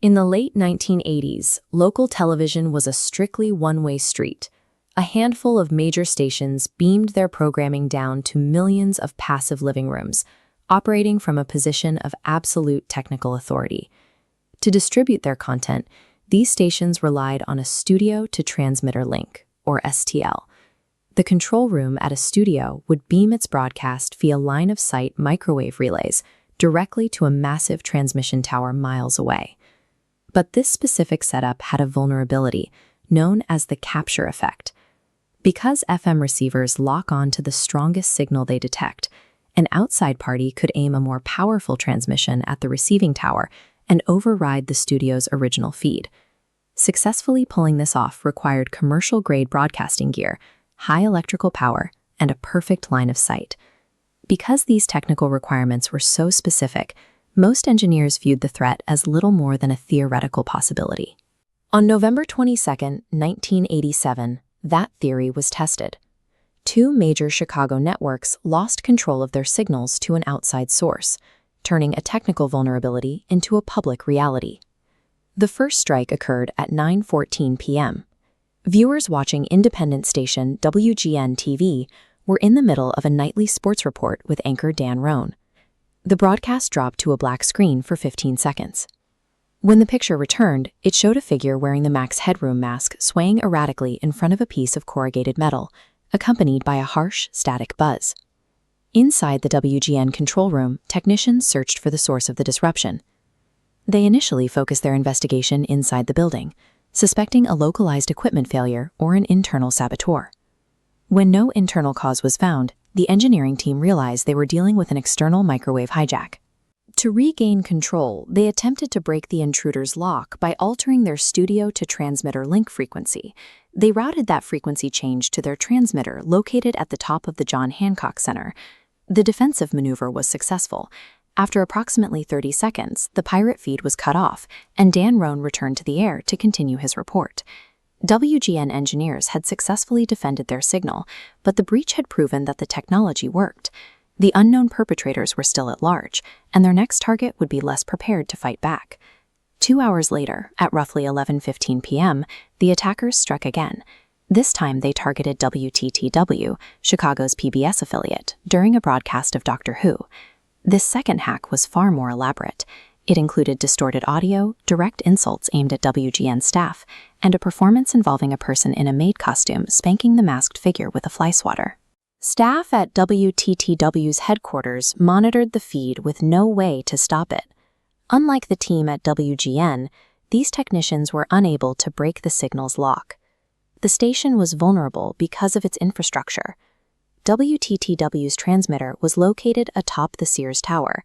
In the late 1980s, local television was a strictly one-way street. A handful of major stations beamed their programming down to millions of passive living rooms, operating from a position of absolute technical authority. To distribute their content, these stations relied on a studio-to-transmitter link, or STL. The control room at a studio would beam its broadcast via line-of-sight microwave relays directly to a massive transmission tower miles away. But this specific setup had a vulnerability, known as the capture effect. Because FM receivers lock on to the strongest signal they detect, an outside party could aim a more powerful transmission at the receiving tower and override the studio's original feed. Successfully pulling this off required commercial-grade broadcasting gear, high electrical power, and a perfect line of sight. Because these technical requirements were so specific, most engineers viewed the threat as little more than a theoretical possibility. On November 22, 1987, that theory was tested. Two major Chicago networks lost control of their signals to an outside source, turning a technical vulnerability into a public reality. The first strike occurred at 9:14 p.m. Viewers watching independent station WGN-TV were in the middle of a nightly sports report with anchor Dan Roan. The broadcast dropped to a black screen for 15 seconds. When the picture returned, it showed a figure wearing the Max Headroom mask swaying erratically in front of a piece of corrugated metal, accompanied by a harsh, static buzz. Inside the WGN control room, technicians searched for the source of the disruption. They initially focused their investigation inside the building, suspecting a localized equipment failure or an internal saboteur. When no internal cause was found, the engineering team realized they were dealing with an external microwave hijack. To regain control, they attempted to break the intruder's lock by altering their studio-to-transmitter link frequency. They routed that frequency change to their transmitter located at the top of the John Hancock Center. The defensive maneuver was successful. After approximately 30 seconds, the pirate feed was cut off, and Dan Roan returned to the air to continue his report. WGN engineers had successfully defended their signal, but the breach had proven that the technology worked. The unknown perpetrators were still at large, and their next target would be less prepared to fight back. 2 hours later, at roughly 11:15 p.m., the attackers struck again. This time they targeted WTTW, Chicago's PBS affiliate, during a broadcast of Doctor Who. This second hack was far more elaborate. It included distorted audio, direct insults aimed at WGN staff, and a performance involving a person in a maid costume spanking the masked figure with a flyswatter. Staff at WTTW's headquarters monitored the feed with no way to stop it. Unlike the team at WGN, these technicians were unable to break the signal's lock. The station was vulnerable because of its infrastructure. WTTW's transmitter was located atop the Sears Tower,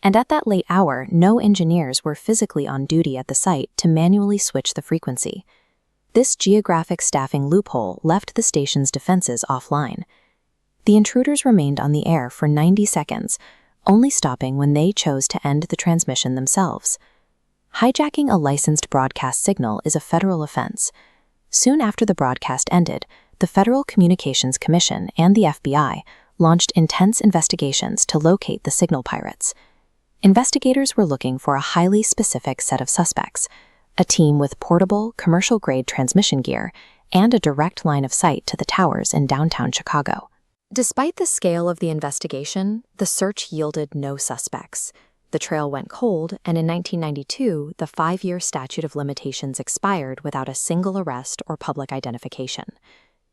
and at that late hour, no engineers were physically on duty at the site to manually switch the frequency. This geographic staffing loophole left the station's defenses offline. The intruders remained on the air for 90 seconds, only stopping when they chose to end the transmission themselves. Hijacking a licensed broadcast signal is a federal offense. Soon after the broadcast ended, the Federal Communications Commission and the FBI launched intense investigations to locate the signal pirates. Investigators were looking for a highly specific set of suspects, a team with portable, commercial-grade transmission gear, and a direct line of sight to the towers in downtown Chicago. Despite the scale of the investigation, the search yielded no suspects. The trail went cold, and in 1992, the 5-year statute of limitations expired without a single arrest or public identification.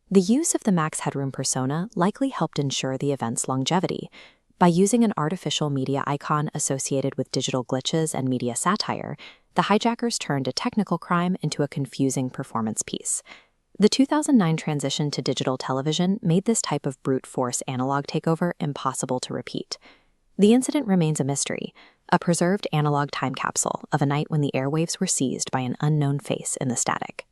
The use of the Max Headroom persona likely helped ensure the event's longevity. By using an artificial media icon associated with digital glitches and media satire, the hijackers turned a technical crime into a confusing performance piece. The 2009 transition to digital television made this type of brute force analog takeover impossible to repeat. The incident remains a mystery, a preserved analog time capsule of a night when the airwaves were seized by an unknown face in the static.